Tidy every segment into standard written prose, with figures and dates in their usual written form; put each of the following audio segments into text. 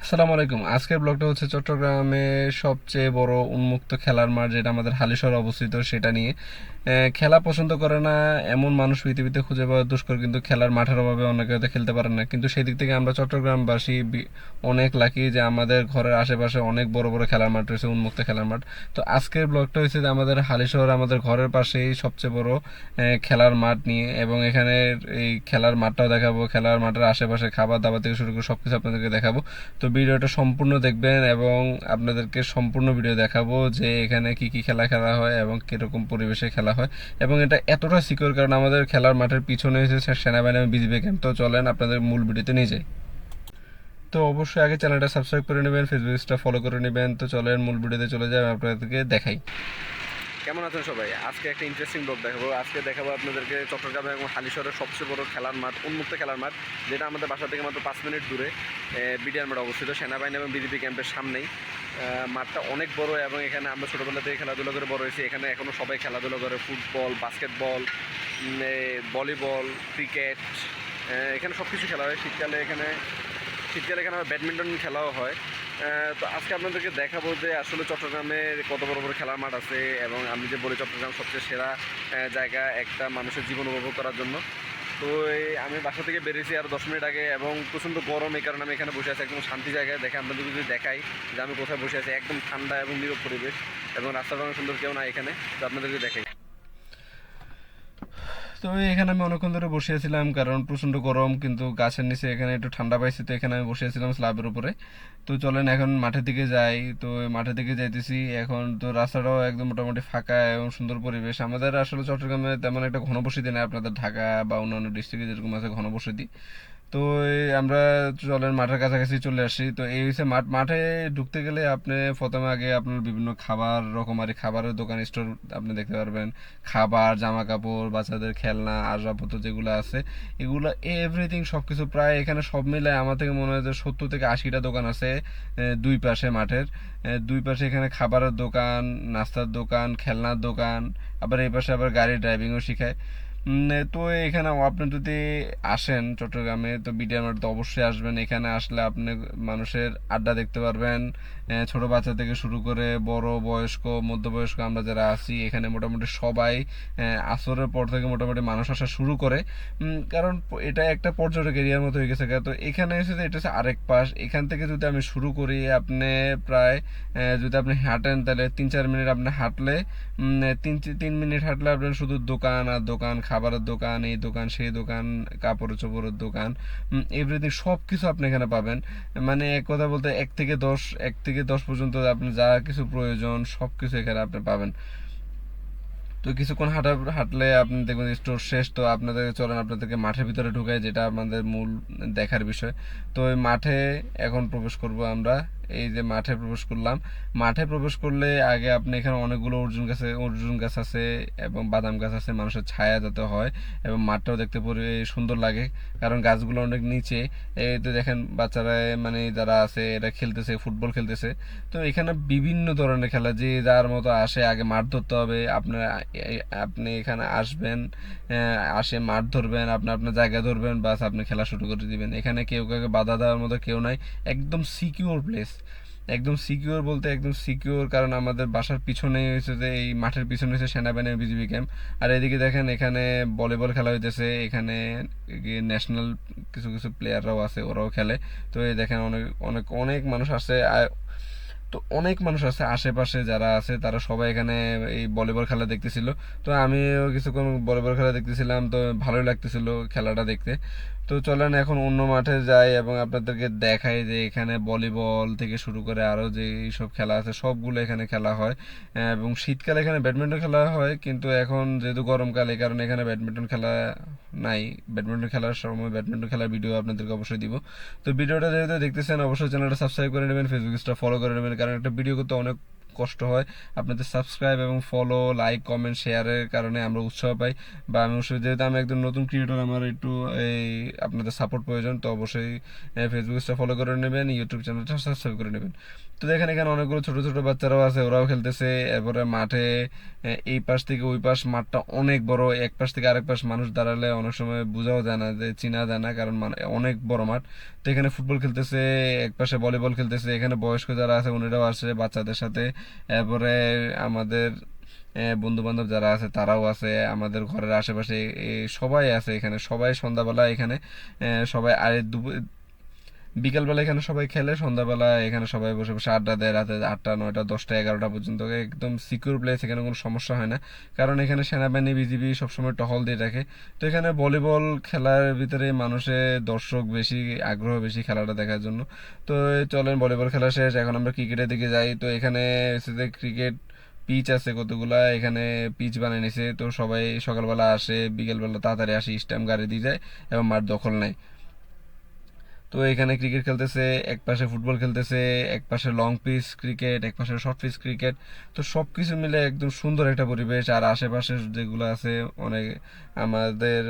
আসসালামু আলাইকুম। আজকের ব্লগটা হচ্ছে চট্টগ্রামে সবচেয়ে বড় উন্মুক্ত খেলার মাঠ যেটা আমাদের হালিশহরে অবস্থিত সেটা নিয়ে। খেলা পছন্দ করে না এমন মানুষ পৃথিবীতে খুঁজে পাওয়া দুষ্কর, কিন্তু খেলার মাঠের অভাবে অনেকে হয়তো খেলতে পারেন না, কিন্তু সেই দিক থেকে আমরা চট্টগ্রামবাসী অনেক লাকি যে আমাদের ঘরের আশেপাশে অনেক বড় বড় খেলার মাঠ রয়েছে, উন্মুক্ত খেলার মাঠ। তো আজকের ব্লগটা হচ্ছে যে আমাদের হালিশহর আমাদের ঘরের পাশেই সবচেয়ে বড় খেলার মাঠ নিয়ে, এবং এখানে এই খেলার মাঠটাও দেখাবো, খেলার মাঠের আশেপাশে খাবার দাবার থেকে শুরু করে সবকিছু আপনাদেরকে দেখাবো। তো ভিডিওটা সম্পূর্ণ দেখবেন এবং আপনাদেরকে সম্পূর্ণ ভিডিও দেখাবো যে এখানে কি কি খেলা খেলা হয় এবং কীরকম পরিবেশে খেলা হয়, এবং এটা এতটা সিকিউর কারণ আমাদের খেলার মাঠের পিছনে হচ্ছে সেনাবাহিনী এবং বিজিবি ক্যাম্প। তো চলেন আপনাদের মূল ভিডিওতে নিয়ে যাই। তো অবশ্যই আগে চ্যানেলটা সাবস্ক্রাইব করে নেবেন, ফেসবুক পেজটা ফলো করে নেবেন। তো চলেন মূল ভিডিওতে চলে যাই, আপনাদেরকে দেখাই। কেমন আছেন সবাই? আজকে একটা ইন্টারেস্টিং ব্লগ দেখাবো। আজকে দেখাবো আপনাদেরকে চট্টগ্রাম এবং হালিশহরের সবচেয়ে বড় খেলার মাঠ, উন্মুক্ত খেলার মাঠ, যেটা আমাদের বাসা থেকে মাত্র 5 মিনিট দূরে বিডিআর মাঠ অবস্থিত, সেনাবাহিনী এবং বিজিবি ক্যাম্পের সামনেই। মাঠটা অনেক বড় এবং এখানে আমরা ছোটোবেলা থেকে খেলাধুলা করে বড় হয়েছি। এখানে এখনও সবাই খেলাধুলা করে, ফুটবল, বাস্কেটবল, ভলিবল, ক্রিকেট, এখানে সব কিছু খেলা হয়। শীতকালে এখানে ব্যাডমিন্টন খেলাও হয়। তো আজকে আপনাদেরকে দেখাবো যে আসলে চট্টগ্রামে কত বড় বড় খেলার মাঠ আছে, এবং আমি যে বলি চট্টগ্রাম সবচেয়ে সেরা জায়গা একটা মানুষের জীবন উপভোগ করার জন্য। তো আমি বাসা থেকে বেরিয়েছি আর 10 মিনিট আগে, এবং প্রচণ্ড গরম, এই কারণে আমি এখানে বসে আছি একদম শান্তি জায়গায়। দেখে আপনাদের যদি দেখাই যে আমি কোথায় বসে আছি, একদম ঠান্ডা এবং নীরব পরিবেশ, এবং রাস্তাটা অনেক সুন্দর, কেউ না এখানে। তো আপনাদেরকে দেখাই। তো এখানে আমি অনেকক্ষণ ধরে বসেছিলাম কারণ প্রচণ্ড গরম, কিন্তু গাছের নিচে এখানে একটু ঠান্ডা পাইছি, তো এখানে আমি বসেছিলাম স্ল্যাবের উপরে। তো চলেন এখন মাঠের দিকে যাই। তো মাঠের দিকে যাইতেছি এখন। তো রাস্তাটাও একদম মোটামুটি ফাঁকা এবং সুন্দর পরিবেশ। আমাদের আসলে চট্টগ্রামে তেমন একটা ঘনবসতি নেই, আপনাদের ঢাকা বা অন্যান্য ডিস্ট্রিক্টে যেরকম আছে ঘনবসতি। তো আমরা চলেন মাঠের কাছাকাছি চলে আসি। তো এই হচ্ছে মাঠ। মাঠে ঢুকতে গেলে আপনি প্রথমে আগে আপনার বিভিন্ন খাবার, রকমারি খাবারের দোকান, স্টোর আপনি দেখতে পারবেন। খাবার, জামা কাপড়, বাচ্চাদের খেলনা, আসবাবপত্র যেগুলো আছে এগুলো এভরিথিং সব কিছু প্রায় এখানে সব মিলায় আমার থেকে মনে হয় যে 70 থেকে 80টা দোকান আছে দুই পাশে মাঠের। দুই পাশে এখানে খাবারের দোকান, নাস্তার দোকান, খেলনার দোকান, আবার এই পাশে আবার গাড়ি ড্রাইভিংও শেখায়। তো এখানে আপনি যদি আসেন চট্টগ্রামে, তো বিডিআর মাঠ তো অবশ্যই আসবেন। এখানে আসলে আপনি মানুষের আড্ডা দেখতে পারবেন, ছোট বাচ্চা থেকে শুরু করে বড়, বয়স্ক, মধ্যবয়স্ক, আমরা যারা আছি এখানে মোটামুটি সবাই আসরের পর থেকে মোটামুটি মানুষ আসা শুরু করে। কারণ এটা একটা পর্যটক এরিয়ার মতো হয়ে গেছে। তো এখানে এসে যে এটা হচ্ছে আরেক পাশ, এখান থেকে যদি আমি শুরু করি, আপনি প্রায় যদি আপনি হাঁটেন তাহলে 3-4 মিনিট আপনি হাঁটলে, 3 মিনিট হাঁটলে আপনার শুধু দোকান আর দোকান, খাবারের দোকান, এই দোকান সেই দোকান, কাপড় চোপড়ের দোকান, এভরিথিং সব কিছু আপনি এখানে পাবেন। মানে এক কথা বলতে 1 থেকে 10 পর্যন্ত আপনি যা কিছু প্রয়োজন সব কিছু এখানে আপনি পাবেন। তো কিছুক্ষণ হাঁটলে আপনি দেখবেন স্টোর শেষ। তো আপনাদের চলেন আপনাদেরকে মাঠের ভিতরে ঢুকাই, যেটা আমাদের মূল দেখার বিষয়। তো ওই মাঠে এখন প্রবেশ করব আমরা। এই যে মাঠে প্রবেশ করলাম। মাঠে প্রবেশ করলে আগে আপনি এখানে অনেকগুলো অর্জুন গাছ আছে এবং বাদাম গাছ আছে, মানুষের ছায়া যাতে হয় এবং মাঠটাও দেখতে পরে সুন্দর লাগে, কারণ গাছগুলো অনেক নিচে। এই তো দেখেন বাচ্চারা, মানে যারা আছে এরা খেলতেছে, ফুটবল খেলতেছে। তো এখানে বিভিন্ন ধরনের খেলা, যে যার মতো আসে, আগে মাঠ ধরতে হবে আপনার। আপনি এখানে আসবেন, আসে মাঠ ধরবেন, আপনি আপনার জায়গা ধরবেন, বাস আপনি খেলা শুরু করে দিবেন। এখানে কেউ কাউকে বাধা দেওয়ার মতো কেউ নাই। একদম সিকিউর প্লেস। একদম সিকিউর বলতে একদম সিকিউর, কারণ আমাদের বাসার পিছনেই হয়েছে যে এই মাঠের পিছনে হচ্ছে সেনাবাহিনী বিজিবি ক্যাম্প। আর এদিকে দেখেন এখানে ভলিবল খেলা হইতেছে। এখানে ন্যাশনাল কিছু কিছু প্লেয়াররাও আছে, ওরাও খেলে। তো এই দেখেন অনেক অনেক অনেক মানুষ আসছে। তো অনেক মানুষ আছে আশেপাশে যারা আছে, তারা সবাই এখানে এই ভলিবল খেলা দেখতেছিল। তো আমিও কিছুক্ষণ ভলিবল খেলা দেখতেছিলাম, তো ভালোই লাগতেছিল খেলাটা দেখতে। তো চলেন এখন অন্য মাঠে যাই এবং আপনাদেরকে দেখাই যে এখানে ভলিবল থেকে শুরু করে আরও যে সব খেলা আছে সবগুলো এখানে খেলা হয়। এবং শীতকালে এখানে ব্যাডমিন্টন খেলা হয়, কিন্তু এখন যেহেতু গরমকাল এই কারণে এখানে ব্যাডমিন্টন খেলা নাই। ব্যাডমিন্টন খেলার সময় ব্যাডমিন্টন খেলার ভিডিও আপনাদেরকে অবশ্যই দিব। তো ভিডিওটা যেহেতু দেখতেছেন অবশ্যই চ্যানেলটা সাবস্ক্রাইব করে নেবেন, ফেসবুক পেজটা ফলো করে নেবেন, কারণ একটা ভিডিও করতে অনেক কষ্ট হয়। আপনাদের সাবস্ক্রাইব এবং ফলো, লাইক, কমেন্ট, শেয়ারের কারণে আমরা উৎসাহ পাই, বা আমি অবশ্যই, যেহেতু আমি একদম নতুন ক্রিয়েটর, আমার একটু এই আপনাদের সাপোর্ট প্রয়োজন। তো অবশ্যই ফেসবুক পেজটা ফলো করে নেবেন, ইউটিউব চ্যানেলটা সাবস্ক্রাইব করে নেবেন। তো দেখেন এখানে অনেকগুলো ছোট ছোট বাচ্চারাও আছে, ওরাও খেলতেছে। এরপরে মাঠে এই পাশ থেকে ওই পাশ, মাঠটা অনেক বড়, এক পাশ থেকে আরেক পাশ মানুষ দাঁড়ালে অনেক সময় বোঝাও যায় না, যে চিনা যায় না, কারণ মানে অনেক বড় মাঠ। তো এখানে ফুটবল খেলতেছে, এক পাশে ভলিবল খেলতেছে, এখানে বয়স্ক যারা আছে উনিরাও আসছে বাচ্চাদের সাথে। এরপরে আমাদের বন্ধু বান্ধব যারা আছে তারাও আছে, আমাদের ঘরের আশেপাশে সবাই আছে এখানে। সবাই সন্ধ্যাবেলা এখানে সবাই বিকালবেলা এখানে সবাই খেলে, সন্ধ্যাবেলা এখানে সবাই বসে বসে আড্ডা দেয়, রাতে 8টা 9টা 10টা 11টা পর্যন্ত। একদম সিকিউর প্লেস, এখানে কোনো সমস্যা হয় না, কারণ এখানে সেনাবাহিনী বিজিবি সবসময় টহল দিয়ে রাখে। তো এখানে ভলিবল খেলার ভিতরে মানুষের দর্শক বেশি, আগ্রহ বেশি খেলাটা দেখার জন্য। তো চলেন, ভলিবল খেলা শেষ, এখন আমরা ক্রিকেটের দিকে যাই। তো এখানে হচ্ছে যে ক্রিকেট পিচ আছে কতগুলা, এখানে পিচ বানিয়ে নিছে। তো সবাই সকালবেলা আসে, বিকেলবেলা তাড়াতাড়ি আসে, স্ট্যাম্প গাড়ি দিয়ে যায় এবং মাঠ দখল নেয়। তো এখানে ক্রিকেট খেলতেছে, এক পাশে ফুটবল খেলতেছে, এক পাশে লং পিচ ক্রিকেট, এক পাশে শর্ট পিচ ক্রিকেট। তো সব কিছু মিলে একদম সুন্দর একটা পরিবেশ। আর আশেপাশে যেগুলো আছে অনেক আমাদের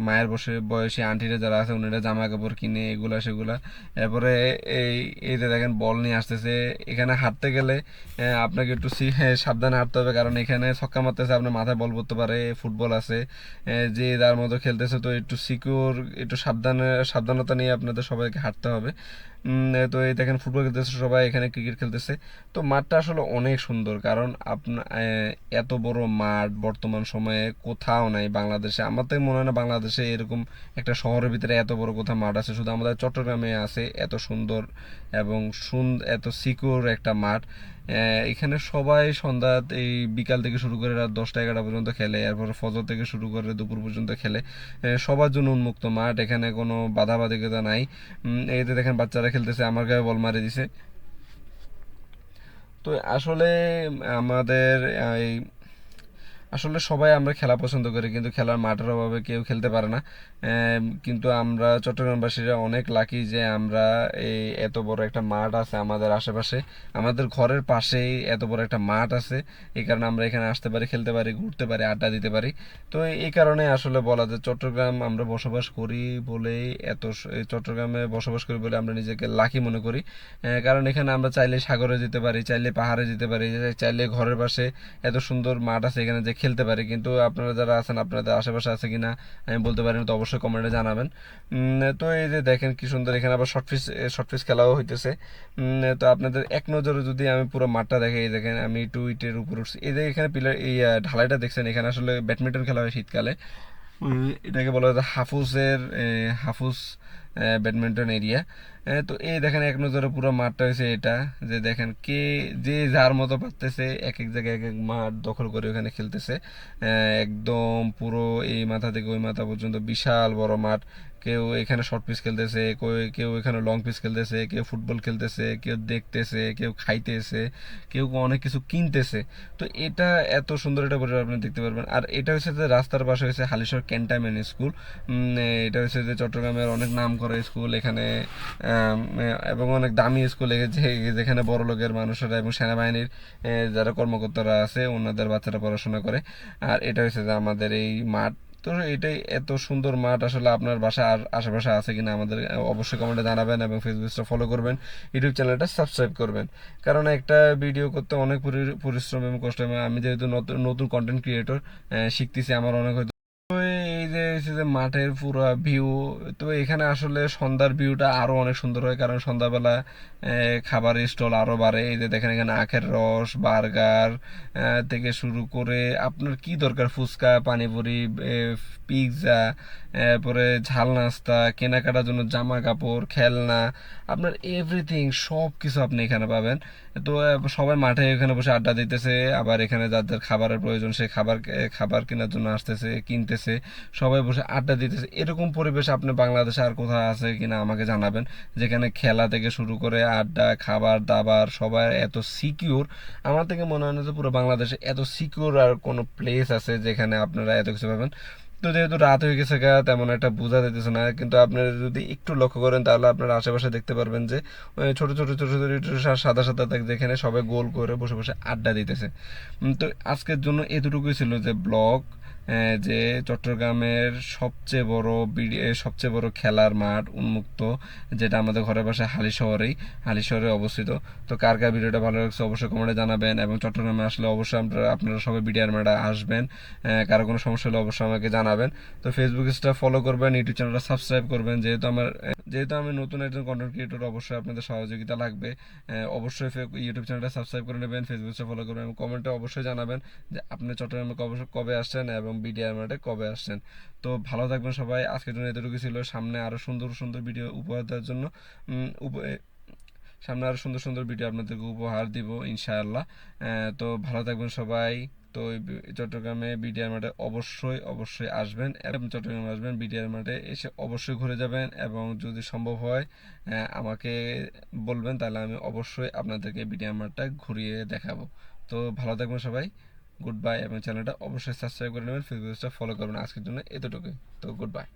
মায়ের বয়সী আন্টিরা যারা আছে উনিরা জামা কাপড় কিনে এগুলা সেগুলা। এরপরে এই এই যে দেখেন বল নিয়ে আসতেছে। এখানে হাঁটতে গেলে আপনাকে একটু সাবধানে হাঁটতে হবে, কারণ এখানে ছক্কা মারতেছে, আপনার মাথায় বল পড়তে পারে। ফুটবল আছে, যে যার মতো খেলতেছে, তো একটু সিকিউর, একটু সাবধানতা নিয়ে আপনাদের সবাইকে হাঁটতে হবে। তো এই দেখেন ফুটবল খেলতেছে সবাই, এখানে ক্রিকেট খেলতেছে। তো মাঠটা আসলে অনেক সুন্দর, কারণ আপনার এত বড় মাঠ বর্তমান সময়ে কোথাও নাই বাংলাদেশে। আমার তো মনে হয় না বাংলাদেশে এরকম একটা শহরের ভিতরে এত বড় কোথাও মাঠ আছে, শুধু আমাদের চট্টগ্রামে আছে এত সুন্দর এবং এত সিকিউর একটা মাঠ। এখানে সবাই সন্ধ্যা এই বিকাল থেকে শুরু করে রাত 10টা 11টা পর্যন্ত খেলে, এরপর ফজর থেকে শুরু করে দুপুর পর্যন্ত খেলে। সবার জন্য উন্মুক্ত মাঠ, এখানে কোনো বাধাবাধিকতা নাই। এই যে দেখেন বাচ্চারা খেলতেছে, আমার গায়ে বল মারি দিছে। তো আসলে আমাদের এই আসলে সবাই আমরা খেলা পছন্দ করি, কিন্তু খেলার মাঠের অভাবে কেউ খেলতে পারে না। কিন্তু আমরা চট্টগ্রামবাসীরা অনেক লাকি যে আমরা এই এত বড় একটা মাঠ আছে আমাদের আশেপাশে, আমাদের ঘরের পাশেই এত বড় একটা মাঠ আছে। এই কারণে আমরা এখানে আসতে পারি, খেলতে পারি, ঘুরতে পারি, আড্ডা দিতে পারি। তো এই কারণে আসলে বলা যায় চট্টগ্রাম আমরা বসবাস করি বলেই এই চট্টগ্রামে বসবাস করি বলে আমরা নিজেকে লাকি মনে করি। কারণ এখানে আমরা চাইলে সাগরে যেতে পারি, চাইলে পাহাড়ে যেতে পারি, চাইলে ঘরের পাশে এত সুন্দর মাঠ আছে এখানে যে খেলতে পারি। কিন্তু আপনারা যারা আছেন আপনাদের আশেপাশে আছে কিনা আমি বলতে পারি না, তো অবশ্যই কমেন্টে জানাবেন। তো এই যে দেখেন কি সুন্দর, এখানে আবার শর্ট পিচ খেলাও হইতেছে। তো আপনাদের এক নজরে যদি আমি পুরো মাঠটা দেখে, এই দেখেন আমি একটু ইটের উপর উঠছি, এই যে এখানে পিলার এই ঢালাইটা দেখছেন, এখানে আসলে ব্যাডমিন্টন খেলা হয় শীতকালে। এটাকে বলা হয় হাফুস ব্যাডমিন্টন এরিয়া। তো এই দেখেন এক নজরে পুরো মাঠটা হয়েছে এটা, যে দেখেন যে যার মতো পারতেছে এক এক জায়গায় এক এক মাঠ দখল করে ওখানে খেলতেছে। একদম পুরো এই মাথা থেকে ওই মাথা পর্যন্ত বিশাল বড় মাঠ। কেউ এখানে শর্ট পিচ খেলতেছে, কেউ এখানে লং পিচ খেলতেছে, কেউ ফুটবল খেলতেছে, কেউ দেখতেছে, কেউ খাইতেছে, কেউ অনেক কিছু কিনতেছে। তো এটা এত সুন্দর একটা পরিবার আপনি দেখতে পারবেন। আর এটা হচ্ছে যে রাস্তার পাশে হচ্ছে হালিশহর ক্যান্টনমেন্ট স্কুল। এটা হচ্ছে যে চট্টগ্রামের অনেক নাম করা স্কুল এখানে, এবং অনেক দামি স্কুল, যেখানে বড় লোকের মানুষেরা এবং সেনাবাহিনীর যারা কর্মকর্তারা আছে ওনাদের বাচ্চারা পড়াশোনা করে। আর এটা হচ্ছে যে আমাদের এই মাঠ। তো এটাই এত সুন্দর মাঠ আসলে আপনার বাসা আর আশেপাশে আছে কিনা আমাদের অবশ্যই কমেন্টে জানাবেন, এবং ফেসবুকটা ফলো করবেন, ইউটিউব চ্যানেলটা সাবস্ক্রাইব করবেন। কারণ একটা ভিডিও করতে অনেক পরিশ্রম এবং কষ্ট হয়। আমি যেহেতু নতুন নতুন কন্টেন্ট ক্রিয়েটর, শিখতেছি, আমার অনেক হয়তো। তো এই যে হচ্ছে যে মাঠের পুরো ভিউ, তো এখানে আসলে সন্ধ্যার ভিউটা আরো অনেক সুন্দর হয়, কারণ সন্ধ্যাবেলা খাবারের স্টল আরো বাড়ে। এই যে দেখেন এখানে আখের রস, বার্গার থেকে শুরু করে আপনার কি দরকার, ফুচকা, পানিপুরি, পিৎজা, এরপরে ঝাল নাস্তা, কেনাকাটার জন্য জামা কাপড়, খেলনা, আপনার এভরিথিং সব কিছু আপনি এখানে পাবেন। তো সবাই মাঠে এখানে বসে আড্ডা দিতেছে, আবার এখানে যাদের খাবারের প্রয়োজন সে খাবার কেনার জন্য আসতেছে, কিনতেছে, সবাই বসে আড্ডা দিতেছে। এরকম পরিবেশ আপনি বাংলাদেশে আর কোথাও আছে কিনা আমাকে জানাবেন, যেখানে খেলা থেকে শুরু করে আড্ডা, খাবার দাবার সবাই এত সিকিউর। আমার থেকে মনে হয় না যে পুরো বাংলাদেশে এত সিকিউর আর কোনো প্লেস আছে যেখানে আপনারা এত কিছু পাবেন। তো যেহেতু রাত হয়ে গেছে তেমন একটা বোঝা যাইতেছে না, কিন্তু আপনারা যদি একটু লক্ষ্য করেন তাহলে আপনারা আশেপাশে দেখতে পারবেন যে ছোট ছোট ছোট ছোট একটু সাদা সাদা দাগ, যেখানে সবাই গোল করে বসে বসে আড্ডা দিতেছে। তো আজকের জন্য এতটুকুই ছিল যে ব্লগ, যে চট্টগ্রামের সবচেয়ে বড় খেলার মাঠ উন্মুক্ত, যেটা আমাদের ঘরের পাশে হালি শহরে অবস্থিত। তো কার কার ভিডিওটা ভালো লাগছে অবশ্যই কমেন্টে জানাবেন, এবং চট্টগ্রামে আসলে অবশ্যই আপনারা সবাই বিডিআর মেডা আসবেন। কারো কোনো সমস্যা হলে অবশ্যই আমাকে জানাবেন। তো ফেসবুক পেজটা ফলো করবেন, ইউটিউব চ্যানেলটা সাবস্ক্রাইব করবেন। যেহেতু আমি নতুন একজন কন্টেন্ট ক্রিয়েটর, অবশ্যই আপনাদের সহযোগিতা লাগবে। অবশ্যই ইউটিউব চ্যানেলটা সাবস্ক্রাইব করে নেবেন, ফেসবুক পেজটা ফলো করবেন, এবং কমেন্টে অবশ্যই জানাবেন যে আপনি চট্টগ্রামে কবে আসছেন এবং বিডিআর মাঠে কবে আসছেন। তো ভালো থাকবেন সবাই, আজকের জন্য এতটুকু ছিল। সামনে আরও সুন্দর সুন্দর ভিডিও উপহার দেওয়ার জন্য সামনে আরও সুন্দর সুন্দর ভিডিও আপনাদেরকে উপহার দিব ইনশাআল্লাহ। তো ভালো থাকবেন সবাই। তো চট্টগ্রামে বিডিআর মাঠে অবশ্যই অবশ্যই আসবেন, এবং চট্টগ্রামে আসবেন, বিডিআর মাঠে এসে অবশ্যই ঘুরে যাবেন, এবং যদি সম্ভব হয় আমাকে বলবেন, তাহলে আমি অবশ্যই আপনাদেরকে বিডিআর মাঠটা ঘুরিয়ে দেখাবো। তো ভালো থাকবেন সবাই, গুড বাই, এবং চ্যানেলটা অবশ্যই সাবস্ক্রাইব করে নেবেন, ফেসবুকটা ফলো করবেন। আজকের জন্য এতটুকুই। তো গুড বাই।